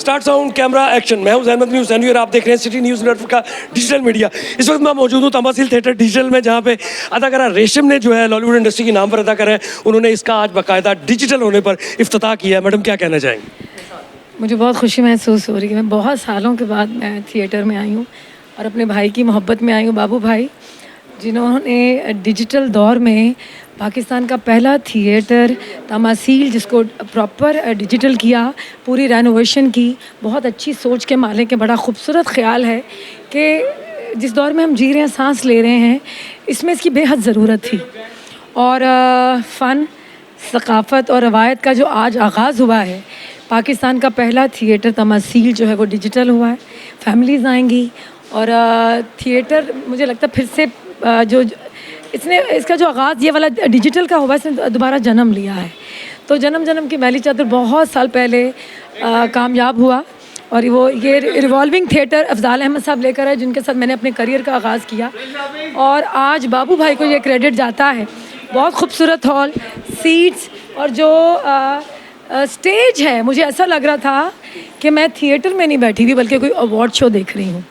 Start sound camera action. मैं हूं ज़हमत news Saini और आप देख रहे हैं सिटी न्यूज़ नेटवर्क का डिजिटल मीडिया। इस वक्त मैं मौजूद हूं तमासील थिएटर डिजिटल में, जहां पे अदाकारा रेशम ने जो है लॉलीवुड इंडस्ट्री की नाम पर अदाकारा है, उन्होंने इसका आज बाकायदा डिजिटल होने पर इफ्तिताह किया है। मैडम क्या कहना चाहेंगे? मुझे बहुत खुशी महसूस हो रही है। मैं बहुत सालों के बाद मैं थिएटर में आई हूँ और अपने भाई की मोहब्बत में आई हूँ, बाबू भाई, जिन्होंने डिजिटल दौर में पाकिस्तान का पहला थिएटर तमासील, जिसको प्रॉपर डिजिटल किया, पूरी रेनोवेशन की, बहुत अच्छी सोच के मालिक है। बड़ा खूबसूरत ख्याल है कि जिस दौर में हम जी रहे हैं, सांस ले रहे हैं, इसमें इसकी बेहद ज़रूरत थी। और फ़न, सकाफ़त और रवायत का जो आज आगाज़ हुआ है, पाकिस्तान का पहला थिएटर तमासील जो है वो डिजिटल हुआ है। फैमिलीज़ आएंगी और थिएटर, मुझे लगता है फिर से जो इसका जो आगाज़ ये वाला डिजिटल का हुआ, इसने दोबारा जन्म लिया है। तो जन्म की मैली चादर बहुत साल पहले कामयाब हुआ और ये रिवॉल्विंग थिएटर अफजाल अहमद साहब लेकर आए, जिनके साथ मैंने अपने करियर का आगाज़ किया और आज बाबू भाई को ये क्रेडिट जाता है। बहुत खूबसूरत हॉल, सीट्स और जो स्टेज है, मुझे ऐसा लग रहा था कि मैं थिएटर में नहीं बैठी हुई बल्कि कोई अवार्ड शो देख रही हूँ,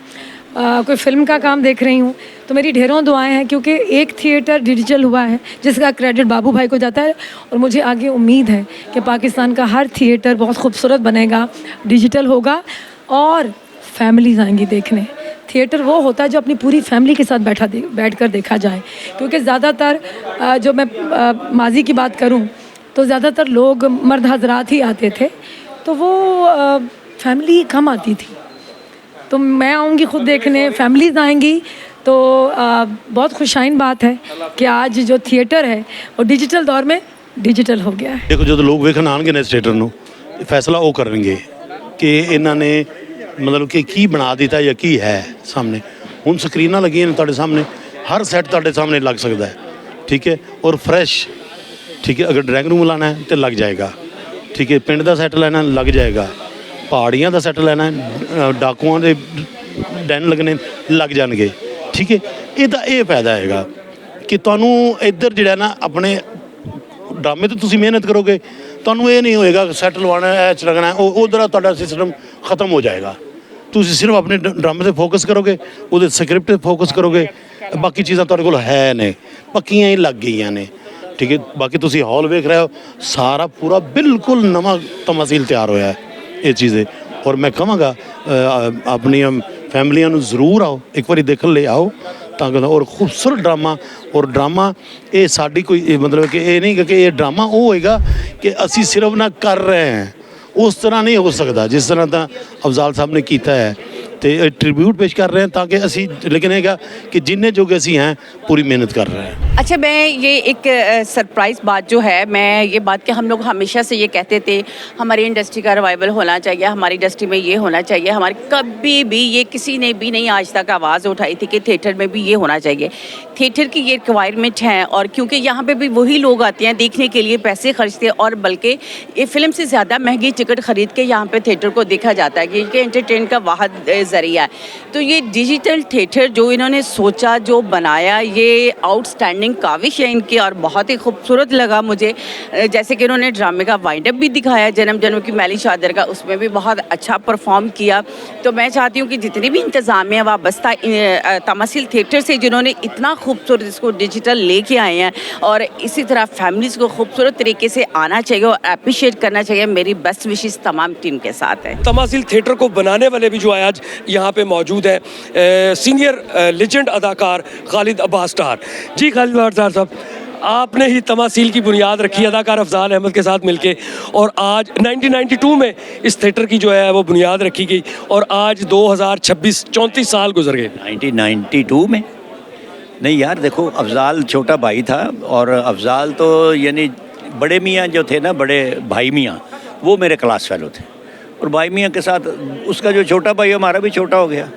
कोई फिल्म का काम देख रही हूँ। तो मेरी ढेरों दुआएं हैं, क्योंकि एक थिएटर डिजिटल हुआ है जिसका क्रेडिट बाबू भाई को जाता है और मुझे आगे उम्मीद है कि पाकिस्तान का हर थिएटर बहुत खूबसूरत बनेगा, डिजिटल होगा और फैमिलीज़ आएंगी देखने। थिएटर वो होता है जो अपनी पूरी फैमिली के साथ बैठ कर देखा जाए, क्योंकि ज़्यादातर जो मैं माजी की बात करूँ तो ज़्यादातर लोग मर्द हजरात ही आते थे, तो वो फैमिली कम आती थी। तो मैं आऊँगी खुद देखने, फैमिलीज़ आएंगी, तो बहुत खुशाइन बात है कि आज जो थिएटर है वो डिजिटल दौर में डिजिटल हो गया है। देखो, जो लोग वेखਣ ਆਣਗੇ ਨੇ थिएटर ਨੂੰ, फैसला वो करनगे कि ਇਹਨਾਂ ने मतलब कि की बना दिता या की है सामने। ਹੁਣ ਸਕਰੀਨਾਂ ਲੱਗੀਆਂ ਨੇ ਤੁਹਾਡੇ ਸਾਹਮਣੇ, हर सैट ਤੁਹਾਡੇ सामने लग सकता है, ठीक है, और फ्रैश, ठीक है। अगर ड्राइंग रूम लाना है तो लग जाएगा, ठीक है। पिंड का सैट लेना लग जाएगा, पहाड़ियाँ का सैट लेना है, डाकुआं के डैन लगने लग जाएंगे, ठीक है। ये फायदा है कि तुहानू इधर जो ना अपने ड्रामे तो तुसी मेहनत करोगे, तुहानू ये नहीं होएगा सैट लवाना है, लगना है, उधर तुहाडा सिस्टम ख़त्म हो जाएगा। तुसी सिर्फ अपने ड्रामे से फोकस करोगे, उहदे स्क्रिप्ट पर फोकस करोगे, बाकी चीज़ां तुहाडे कोल है ने, पक्कियां ही लग गई ने, ठीक है। बाकी तुसी हॉल वेख रहे हो, सारा पूरा बिल्कुल नवा तमासील तैयार होया है ये चीज़ें। और मैं कहांगा अपनी फैमिलियां नूं जरूर आओ, एक बार देखने ले आओ, ताकि और खूबसूरत ड्रामा ये साड़ी कोई मतलब कि ये नहीं कि ये ड्रामा वो होएगा कि असी सिर्फ ना कर रहे हैं, उस तरह नहीं हो सकता जिस तरह का अफजाल साहब ने किया है, तो ट्रिब्यूट पेश कर रहे हैं ताकि असी, लेकिन है कि जिन्ने जोगे असी हैं पूरी मेहनत कर रहे हैं। अच्छा, मैं ये एक सरप्राइज़ बात जो है, मैं ये बात कि हम लोग हमेशा से ये कहते थे हमारी इंडस्ट्री का रिवाइवल होना चाहिए, हमारी इंडस्ट्री में ये होना चाहिए, हमारे कभी भी ये किसी ने भी नहीं आज तक आवाज़ उठाई थी कि थिएटर में भी ये होना चाहिए। थिएटर की ये रिक्वायरमेंट है, और क्योंकि यहाँ पे भी वही लोग आते हैं देखने के लिए, पैसे खर्चते हैं, और बल्कि ये फिल्म से ज़्यादा महंगी टिकट ख़रीद के यहाँ पे थिएटर को देखा जाता है, क्योंकि एंटरटेन का वाहद ज़रिया है। तो ये डिजिटल थिएटर जो इन्होंने सोचा, जो बनाया, ये आउटस्टैंडिंग काविश है इनकी और बहुत ही खूबसूरत लगा मुझे। जैसे कि उन्होंने ड्रामे का वाइंड अप भी दिखाया, जन्म की मैली चादर का, उसमें भी बहुत अच्छा परफॉर्म किया। तो मैं चाहती हूँ कि जितनी भी इंतज़ामिया वाबस्ता तमासील थिएटर से, जिन्होंने इतना खूबसूरत इसको डिजिटल लेके आए हैं, और इसी तरह फैमिलीज़ को खूबसूरत तरीके से आना चाहिए और अप्रिशिएट करना चाहिए। मेरी बेस्ट विशेस तमाम टीम के साथ है। तमासील थिएटर को बनाने वाले भी जो है आज यहाँ पे मौजूद है, सीनियर लेजेंड अदाकार खालिद अब्बास डार जी। खालिद अब्बास डार साहब, आपने ही तमासील की बुनियाद रखी अदाकार अफजाल अहमद के साथ मिलके, और आज 1992 में इस थिएटर की जो है वो बुनियाद रखी गई, और आज 2026 34 साल गुजर गए। 1992 में नहीं यार, देखो अफजाल छोटा भाई था, और अफजाल तो यानी बड़े मियाँ जो थे ना, बड़े भाई मियाँ, वो मेरे क्लास फेलो थे, और भाई मियाँ के साथ उसका जो छोटा भाई हमारा भी छोटा हो गया।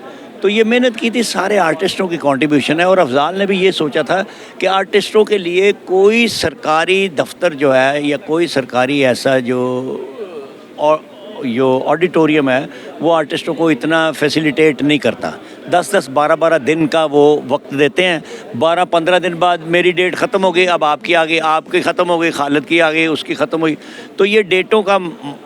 तो ये मेहनत की थी, सारे आर्टिस्टों की कंट्रीब्यूशन है, और अफजाल ने भी ये सोचा था कि आर्टिस्टों के लिए कोई सरकारी दफ्तर जो है, या कोई सरकारी ऐसा जो ऑडिटोरियम है, वो आर्टिस्टों को इतना फैसिलिटेट नहीं करता। 10-10, 12-12 दिन का वो वक्त देते हैं। 12-15 दिन बाद मेरी डेट ख़त्म हो गई, अब आपकी आ गई, आपकी ख़त्म हो गई, खालिद की आ गई, उसकी ख़त्म हुई, तो ये डेटों का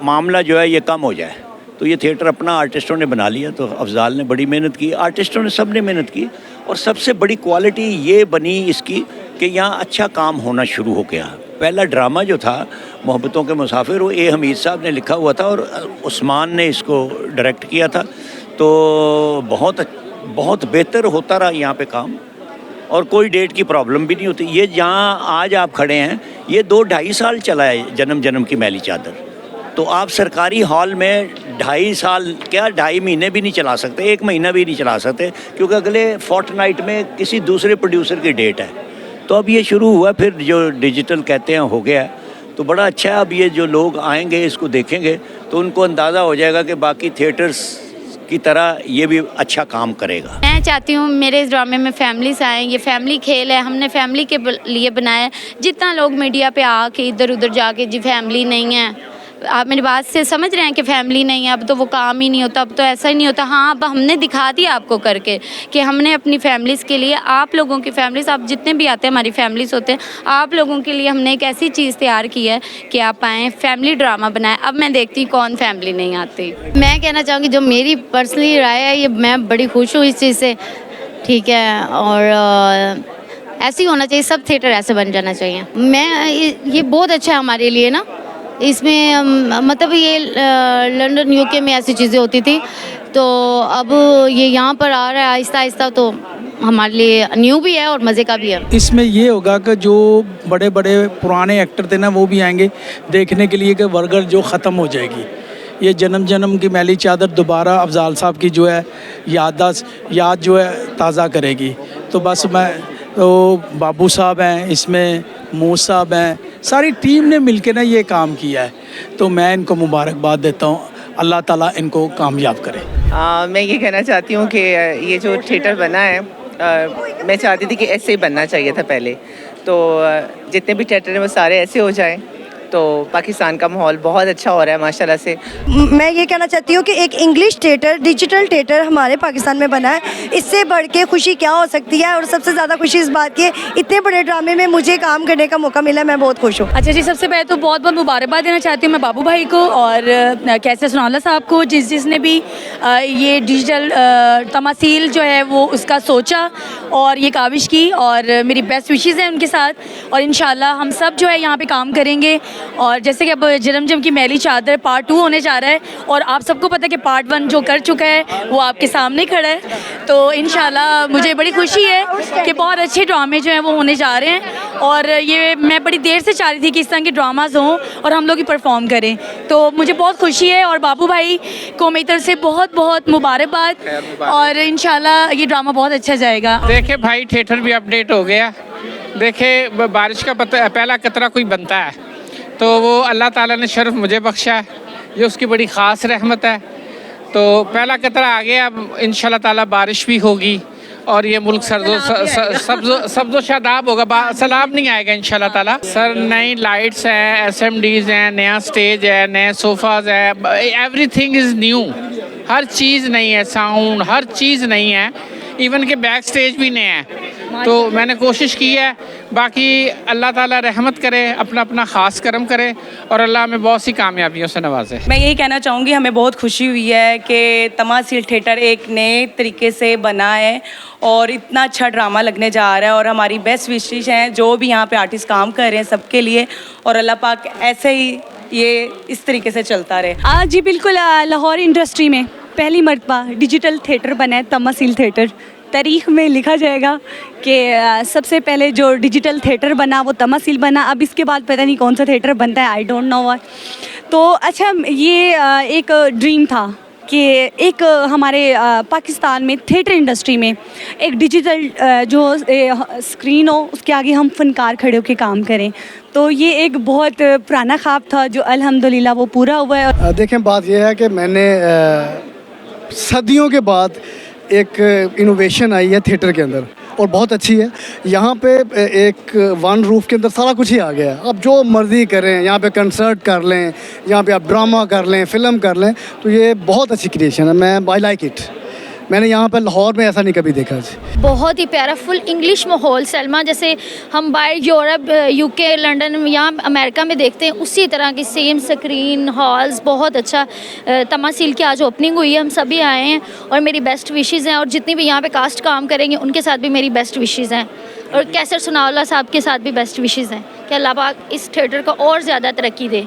मामला जो है ये कम हो जाए। तो ये थिएटर अपना आर्टिस्टों ने बना लिया। तो अफजाल ने बड़ी मेहनत की, आर्टिस्टों ने सब ने मेहनत की, और सबसे बड़ी क्वालिटी ये बनी इसकी कि यहाँ अच्छा काम होना शुरू हो गया। पहला ड्रामा जो था मोहब्बतों के मुसाफिर, वो ए हमीद साहब ने लिखा हुआ था और उस्मान ने इसको डायरेक्ट किया था। तो बहुत बेहतर होता रहा यहाँ पे काम, और कोई डेट की प्रॉब्लम भी नहीं होती। ये जहाँ आज आप खड़े हैं, ये 2-2.5 साल चला है जन्म जन्म की मैली चादर। तो आप सरकारी हॉल में 2.5 साल क्या 2.5 महीने भी नहीं चला सकते, 1 महीना भी नहीं चला सकते, क्योंकि अगले फोर्टनाइट में किसी दूसरे प्रोड्यूसर की डेट है। तो अब ये शुरू हुआ, फिर जो डिजिटल कहते हैं हो गया, तो बड़ा अच्छा है। अब ये जो लोग आएंगे इसको देखेंगे तो उनको अंदाज़ा हो जाएगा कि बाकी थिएटर्स की तरह ये भी अच्छा काम करेगा। मैं चाहती हूँ मेरे इस ड्रामे में फैमिलीज आएँ, ये फैमिली खेल है, हमने फैमिली के लिए बनाया है। जितना लोग मीडिया पे आके इधर उधर जाके जी फैमिली नहीं है, आप मेरी बात से समझ रहे हैं कि फैमिली नहीं है, अब तो वो काम ही नहीं होता, अब तो ऐसा ही नहीं होता। हाँ, अब हमने दिखा दिया आपको करके कि हमने अपनी फैमिलीज़ के लिए, आप लोगों की फैमिलीज़, आप जितने भी आते हैं हमारी फैमिलीज़ होते हैं, आप लोगों के लिए हमने एक ऐसी चीज़ तैयार की है कि आप आएँ, फैमिली ड्रामा बनाएं। अब मैं देखती हूँ कौन फैमिली नहीं आती। मैं कहना चाहूँगी जो मेरी पर्सनली राय है, ये मैं बड़ी खुश हूँ इस चीज़ से, ठीक है, और ऐसे ही होना चाहिए, सब थिएटर ऐसे बन जाना चाहिए। ये बहुत अच्छा है हमारे लिए ना, इसमें मतलब ये लंदन यूके में ऐसी चीज़ें होती थी, तो अब ये यहाँ पर आ रहा है आहिस्ता आहिस्ता, तो हमारे लिए न्यू भी है और मज़े का भी है। इसमें ये होगा कि जो बड़े बड़े पुराने एक्टर थे ना, वो भी आएंगे देखने के लिए कि वर्गर जो ख़त्म हो जाएगी। ये जन्म जन्म की मैली चादर दोबारा अफजाल साहब की जो है याद जो है ताज़ा करेगी। तो बस तो बाबू साहब हैं इसमें, मूस साहब हैं, सारी टीम ने मिलकर ना ये काम किया है, तो मैं इनको मुबारकबाद देता हूँ। अल्लाह ताला इनको कामयाब करे। मैं ये कहना चाहती हूँ कि ये जो थिएटर बना है, मैं चाहती थी कि ऐसे ही बनना चाहिए था पहले। तो जितने भी थिएटर हैं वो सारे ऐसे हो जाएं, तो पाकिस्तान का माहौल बहुत अच्छा हो रहा है माशाल्लाह से। मैं ये कहना चाहती हूँ कि एक इंग्लिश थिएटर, डिजिटल थिएटर हमारे पाकिस्तान में बना है, इससे बढ़ के खुशी क्या हो सकती है। और सबसे ज़्यादा खुशी इस बात की है, इतने बड़े ड्रामे में मुझे काम करने का मौका मिला, मैं बहुत खुश हूँ। अच्छा जी, सबसे पहले तो बहुत बहुत मुबारकबाद देना चाहती हूँ मैं बाबू भाई को और कैसे सुनाला साहब को, जिसने भी ये डिजिटल तमासील जो है वो उसका सोचा और ये काविश की, और मेरी बेस्ट विशेज़ हैं उनके साथ। और इंशाल्लाह हम सब जो है यहाँ पे काम करेंगे। और जैसे कि अब जन्म की मैली चादर पार्ट 2 होने जा रहा है, और आप सबको पता है कि पार्ट 1 जो कर चुका है वो आपके सामने खड़ा है, तो इंशाल्लाह मुझे बड़ी खुशी है कि बहुत अच्छे ड्रामे जो हैं वो होने जा रहे हैं। और ये मैं बड़ी देर से चाह रही थी कि इस तरह के ड्रामाज हों और हम लोग ही परफॉर्म करें, तो मुझे बहुत खुशी है। और बाबू भाई को मेरी तरफ से बहुत बहुत मुबारकबाद, और इंशाल्लाह ये ड्रामा बहुत अच्छा जाएगा। देखिए भाई, थिएटर भी अपडेट हो गया। देखिए बारिश का पहला कतरा कोई बनता है, तो वो अल्लाह ताला ने शर्फ मुझे बख्शा है, ये उसकी बड़ी ख़ास रहमत है। तो पहला कतरा आ गया, अब इंशाल्लाह ताला बारिश भी होगी और ये मुल्क सब्ज़ो शादाब होगा। सैलाब नहीं आएगा इंशाल्लाह ताला। सर, नई लाइट्स हैं, SMDs हैं, नया स्टेज है, नए सोफ़ाज़ है, एवरीथिंग इज़ न्यू, हर चीज़ नई है, साउंड हर चीज़ नई है, इवन के बैक स्टेज भी नए हैं। तो मैंने कोशिश की है, बाकी अल्लाह ताला रहमत करे, अपना अपना ख़ास करम करे और अल्लाह हमें बहुत सी कामयाबियों से नवाजे। मैं यही कहना चाहूँगी, हमें बहुत खुशी हुई है कि तमासील थिएटर एक नए तरीके से बना है और इतना अच्छा ड्रामा लगने जा रहा है। और हमारी बेस्ट विशेष हैं जो भी यहाँ पे आर्टिस्ट काम कर रहे हैं सबके लिए, और अल्लाह पाक ऐसे ही ये इस तरीके से चलता रहे। जी बिल्कुल, लाहौर इंडस्ट्री में पहली मरतबा डिजिटल थिएटर बना है तमासील थिएटर। तारीख़ में लिखा जाएगा कि सबसे पहले जो डिजिटल थिएटर बना वो तमासील बना। अब इसके बाद पता नहीं कौन सा थिएटर बनता है, आई डोंट नो। तो अच्छा, ये एक ड्रीम था कि एक हमारे पाकिस्तान में थिएटर इंडस्ट्री में एक डिजिटल जो स्क्रीन हो उसके आगे हम फ़नकार खड़े होकर काम करें। तो ये एक बहुत पुराना ख्वाब था जो अल्हम्दुलिल्लाह वो पूरा हुआ है। देखें, बात यह है कि मैंने सदियों के बाद एक इनोवेशन आई है थिएटर के अंदर और बहुत अच्छी है। यहाँ पे एक वन रूफ के अंदर सारा कुछ ही आ गया है। आप जो मर्ज़ी करें, यहाँ पे कंसर्ट कर लें, यहाँ पे आप ड्रामा कर लें, फ़िल्म कर लें, तो ये बहुत अच्छी क्रिएशन है। मैं आई लाइक इट। मैंने यहाँ पर लाहौर में ऐसा नहीं कभी देखा जी। बहुत ही प्यारा फुल इंग्लिश माहौल सलमा, जैसे हम बाहर यूरोप यूके लंदन यहाँ अमेरिका में देखते हैं उसी तरह की सेम स्क्रीन हॉल्स। बहुत अच्छा तमासील की आज ओपनिंग हुई है, हम सभी आए हैं और मेरी बेस्ट विशेज़ हैं और जितनी भी यहाँ पे कास्ट काम करेंगे उनके साथ भी मेरी बेस्ट विशेज़ हैं और कैसर सनाउल्लाह साहब के साथ भी बेस्ट विशेज़ हैं कि अल्लाह पाक इस थिएटर को और ज़्यादा तरक्की दे।